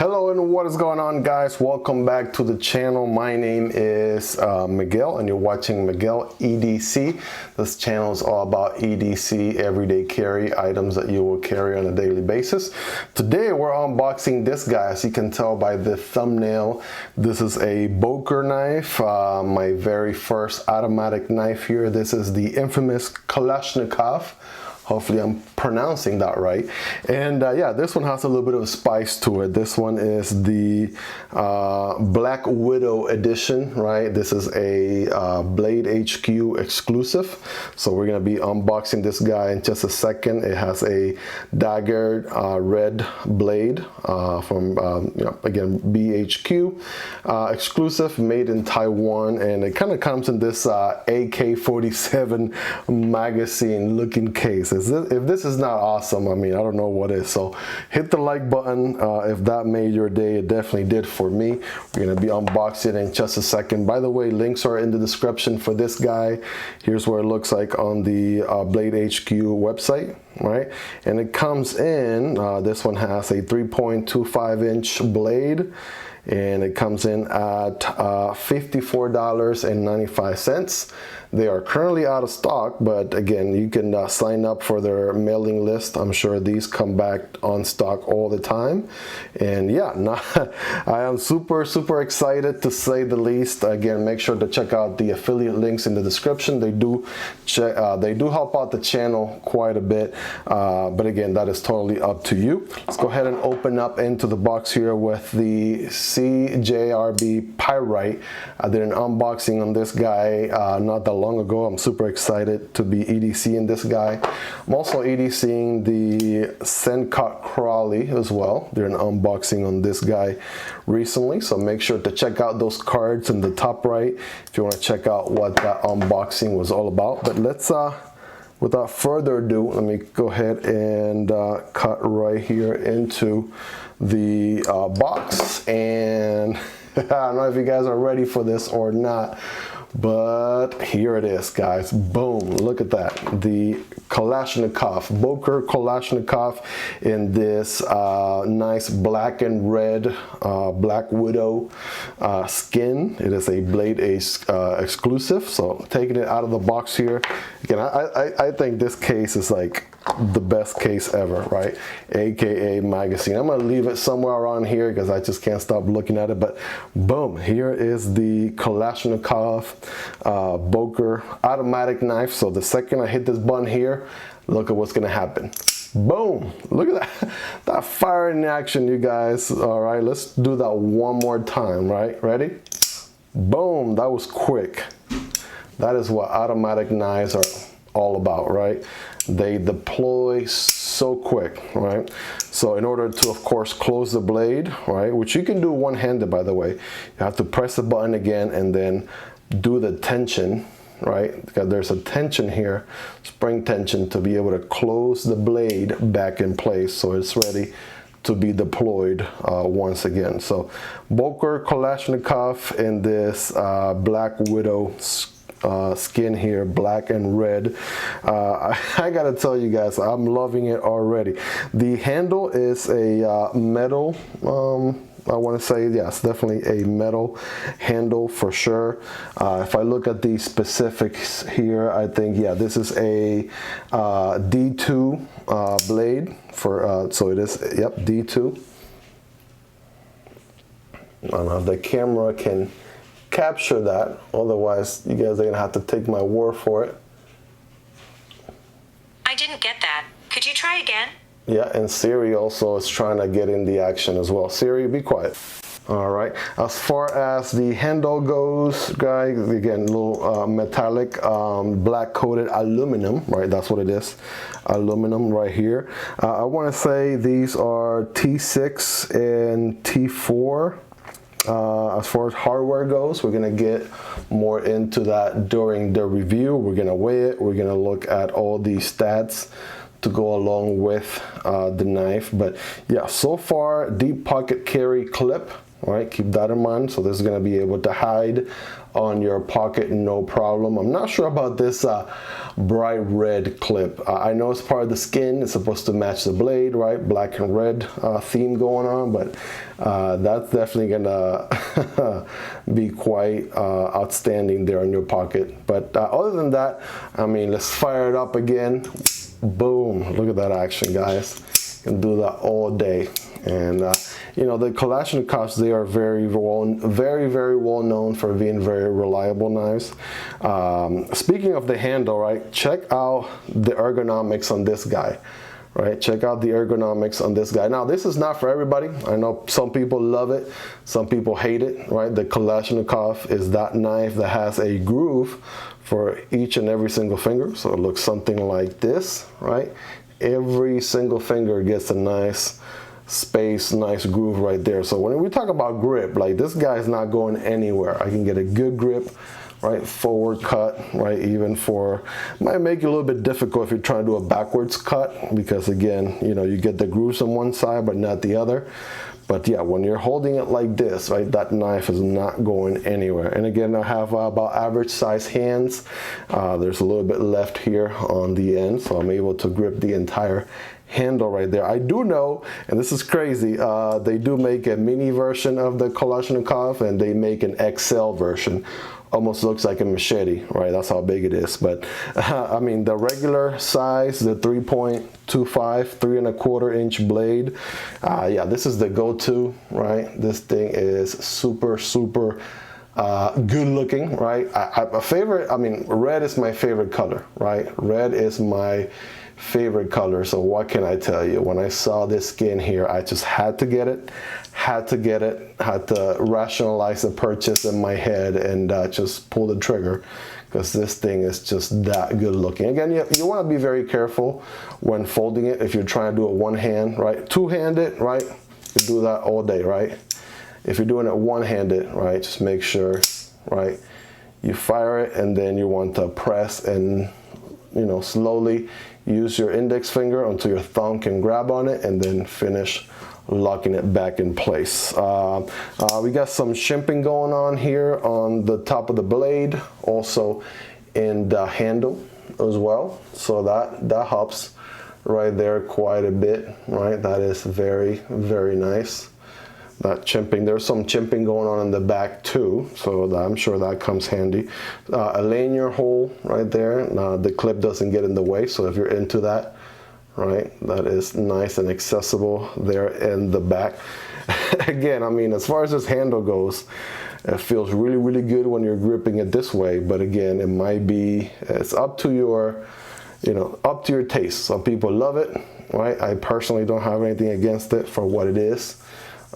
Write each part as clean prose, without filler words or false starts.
Hello and what is going on, guys? Welcome back to the channel. My name is Miguel and you're watching Miguel EDC. This channel is all about EDC, everyday carry, items that you will carry on a daily basis. Today we're unboxing this guy. As you can tell by the thumbnail, this is a Boker knife, my very first automatic knife here. This is the infamous Kalashnikov. Hopefully I'm pronouncing that right. And yeah, this one has a little bit of a spice to it. This one is the Black Widow edition, right? This is a Blade HQ exclusive. So we're gonna be unboxing this guy in just a second. It has a daggered red blade from, again, BHQ exclusive, made in Taiwan. And it kind of comes in this AK-47 magazine looking case. If this is not awesome, I mean, I don't know what is. So hit the like button if that made your day. It definitely did for me. We're gonna be unboxing in just a second. By the way, links are in the description for this guy. Here's what it looks like on the Blade HQ website, right? And it comes in, this one has a 3.25-inch blade, and it comes in at $54.95. They are currently out of stock, but again, you can sign up for their mailing list. I'm sure these come back on stock all the time. And yeah, I am super excited, to say the least. Again, make sure to check out the affiliate links in the description. They do help out the channel quite a bit, but again, that is totally up to you. Let's go ahead and open up into the box here with the CJRB Pyrite. I did an unboxing on this guy not that long ago. I'm super excited to be EDCing this guy. I'm also EDCing the Sencut Crawley as well. Did an unboxing on this guy recently, so make sure to check out those cards in the top right if you want to check out what that unboxing was all about. But let's without further ado, let me go ahead and cut right here into the box. And I don't know if you guys are ready for this or not, but here it is, guys. Boom, look at that. The Kalashnikov, Boker Kalashnikov, in this nice black and red Black Widow skin. It is a Blade exclusive. So taking it out of the box here. Again, I think this case is like the best case ever, right? AKA magazine. I'm gonna leave it somewhere around here because I just can't stop looking at it. But boom, here is the Kalashnikov Boker automatic knife. So the second I hit this button here, look at what's gonna happen. Boom, look at that, that fire in action, you guys. All right, let's do that one more time, right? Ready? Boom, that was quick. That is what automatic knives are all about, right? They deploy so quick, right? So in order to, of course, close the blade, right, which you can do one-handed, by the way, you have to press the button again and then do the tension, right? Because there's a tension here, spring tension, to be able to close the blade back in place so it's ready to be deployed once again. So Boker Kalashnikov in this Black Widow skin here, black and red. I gotta tell you guys, I'm loving it already. The handle is a metal, I want to say, yes, definitely a metal handle for sure. If I look at the specifics here, I think, yeah, this is a D2 blade for, so it is, yep, D2. I don't know if the camera can capture that, otherwise you guys are gonna have to take my word for it. I didn't get that. Could you try again? Yeah, and Siri also is trying to get in the action as well. Siri, be quiet. All right, as far as the handle goes, guys, again, little metallic black coated aluminum, right? That's what it is, aluminum right here. I want to say these are T6 and T4. As far as hardware goes, we're gonna get more into that during the review. We're gonna weigh it, we're gonna look at all the stats to go along with the knife. But yeah, so far, deep pocket carry clip, All right, keep that in mind. So this is going to be able to hide on your pocket, no problem. I'm not sure about this bright red clip. I know it's part of the skin. It's supposed to match the blade, right? Black and red theme going on, but that's definitely gonna be quite outstanding there in your pocket. But other than that, I mean, let's fire it up again. Boom, look at that action, guys. You can do that all day. And you know, the Kalashnikovs, they are very well known for being very reliable knives. Speaking of the handle, right, check out the ergonomics on this guy. Right, check out the ergonomics on this guy. Now, this is not for everybody. I know some people love it, some people hate it, right? The Kalashnikov is that knife that has a groove for each and every single finger. So it looks something like this, right? Every single finger gets a nice space, nice groove right there. So when we talk about grip, like this guy is not going anywhere. I can get a good grip, right? Forward cut, right? Even for, might make it a little bit difficult if you're trying to do a backwards cut, because again, you know, you get the grooves on one side but not the other. But yeah, when you're holding it like this, right, that knife is not going anywhere. And again, I have about average size hands. There's a little bit left here on the end, so I'm able to grip the entire handle right there. I do know, and this is crazy, they do make a mini version of the Kalashnikov, and they make an XL version. Almost looks like a machete, right? That's how big it is. But I mean, the regular size, the 3.25, 3¼ inch blade, yeah, this is the go-to, right? This thing is super good looking, right? I mean, red is my favorite color, right? Red is my favorite color. So what can I tell you? When I saw this skin here, I just had to get it, had to rationalize the purchase in my head and just pull the trigger, because this thing is just that good looking. Again, you want to be very careful when folding it. If you're trying to do it one hand, right? Two-handed, right? You do that all day, right? If you're doing it one-handed, right, just make sure, right, you fire it, and then you want to press and, you know, slowly use your index finger until your thumb can grab on it, and then finish locking it back in place. We got some shimping going on here on the top of the blade, also in the handle as well. So that helps right there quite a bit, right? That is very nice. That chimping, there's some chimping going on in the back too, so I'm sure that comes handy. A lanyard hole right there. Now the clip doesn't get in the way, so if you're into that, right, that is nice and accessible there in the back. Again, I mean, as far as this handle goes, it feels really good when you're gripping it this way, but again, it might be, it's up to your, you know, up to your taste. Some people love it, right? I personally don't have anything against it for what it is.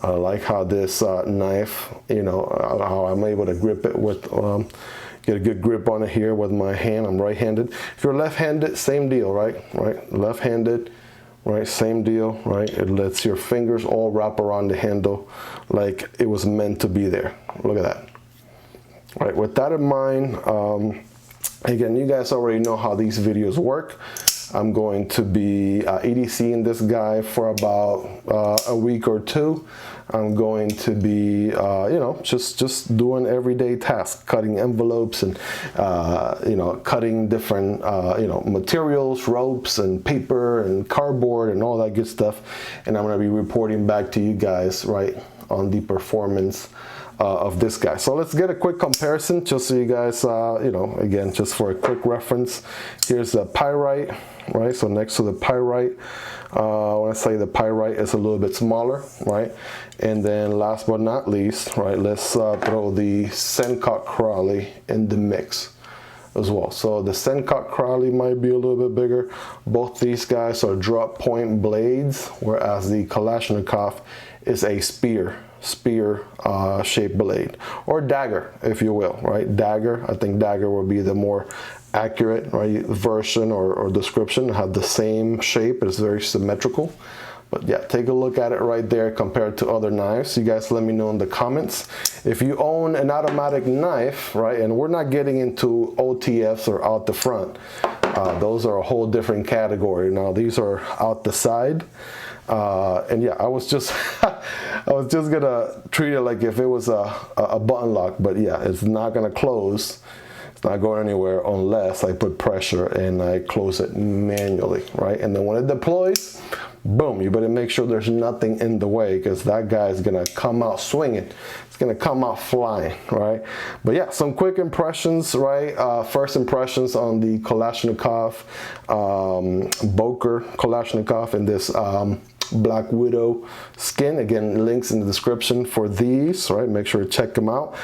I like how this knife, you know, how I'm able to grip it with, get a good grip on it here with my hand. I'm right-handed. If you're left-handed, same deal, right? Left-handed, right? Same deal, right? It lets your fingers all wrap around the handle like it was meant to be there. Look at that. All right, with that in mind, again, you guys already know how these videos work. I'm going to be EDCing this guy for about a week or two. I'm going to be, you know, just doing everyday tasks, cutting envelopes and, you know, cutting different, you know, materials, ropes and paper and cardboard and all that good stuff. And I'm going to be reporting back to you guys, right, on the performance of this guy. So let's get a quick comparison just so you guys, you know, again, just for a quick reference. Here's the pyrite, right? So next to the pyrite, when I say the pyrite is a little bit smaller, right? And then last but not least, right, let's throw the Sencut Crowley in the mix as well. So the Sencut Crowley might be a little bit bigger. Both these guys are drop point blades, whereas the Kalashnikov is a spear shaped blade, or dagger, if you will, right? Dagger, I think dagger will be the more accurate, right, version or description. Have the same shape, it's very symmetrical. But yeah, take a look at it right there compared to other knives. You guys let me know in the comments. If you own an automatic knife, right, and we're not getting into OTFs or out the front. Those are a whole different category. Now these are out the side. And yeah, I was just I was just gonna treat it like if it was a button lock, but yeah, it's not gonna close. It's not going anywhere unless I put pressure and I close it manually, right? And then when it deploys, boom, you better make sure there's nothing in the way, because that guy is gonna come out swinging. It's gonna come out flying, right? But yeah, some quick impressions, right? First impressions on the Kalashnikov, Boker Kalashnikov in this Black Widow skin. Again, links in the description for these, right? Make sure to check them out.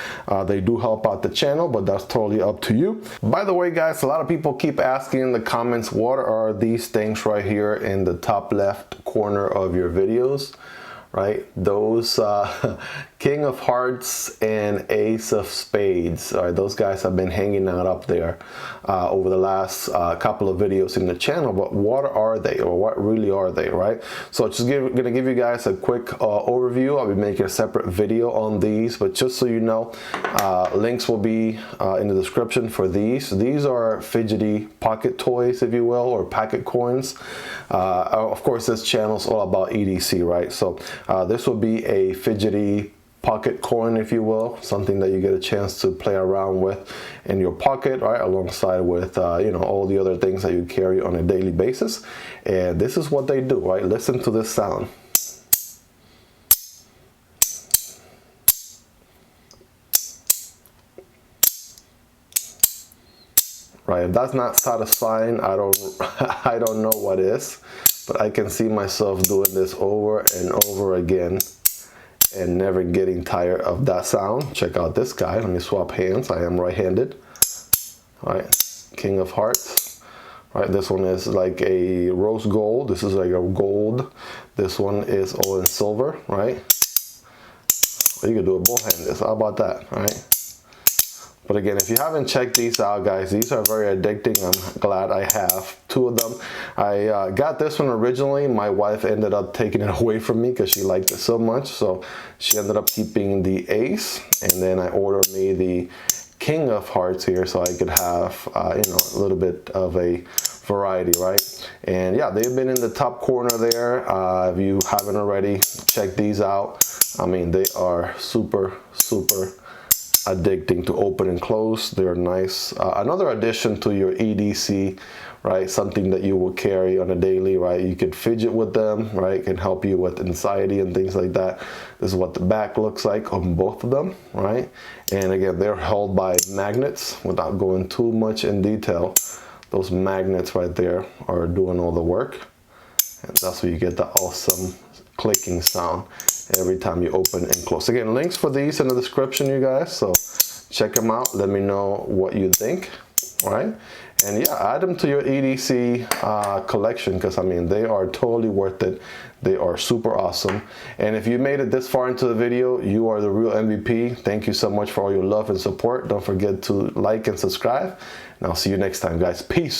They do help out the channel, but that's totally up to you. By the way, guys, a lot of people keep asking in the comments, what are these things right here in the top left corner of your videos? Right, those King of Hearts and Ace of Spades. All right, those guys have been hanging out up there over the last couple of videos in the channel. But what are they, or what really are they, right? So just gonna give you guys a quick overview. I'll be making a separate video on these, but just so you know, links will be in the description for these. These are fidgety pocket toys, if you will, or pocket coins. Of course, this channel is all about EDC, right? So this will be a fidgety pocket coin, if you will, something that you get a chance to play around with in your pocket, right, alongside with you know, all the other things that you carry on a daily basis. And this is what they do, right? Listen to this sound. Right, if that's not satisfying, I don't know what is. But I can see myself doing this over and over again and never getting tired of that sound. Check out this guy. Let me swap hands. I am right-handed. All right, King of Hearts. All right, this one is like a rose gold. This is like a gold. This one is all in silver, right? You could do it both-handed. How about that, right? But again, if you haven't checked these out, guys, these are very addicting. I'm glad I have two of them. I got this one originally. My wife ended up taking it away from me because she liked it so much. So she ended up keeping the Ace, and then I ordered me the King of Hearts here so I could have, you know, a little bit of a variety, right? And yeah, they've been in the top corner there. If you haven't already, check these out. I mean, they are super, super addicting to open and close. They're nice. Another addition to your EDC, right? Something that you will carry on a daily, right? You could fidget with them, right? It can help you with anxiety and things like that. This is what the back looks like on both of them, right? And again, they're held by magnets. Without going too much in detail, those magnets right there are doing all the work. And that's where you get the awesome clicking sound every time you open and close. Again, links for these in the description, you guys, so check them out. Let me know what you think, all right? And yeah, add them to your EDC collection, because I mean, they are totally worth it. They are super awesome. And if you made it this far into the video, you are the real MVP. Thank you so much for all your love and support. Don't forget to like and subscribe, and I'll see you next time, guys. Peace.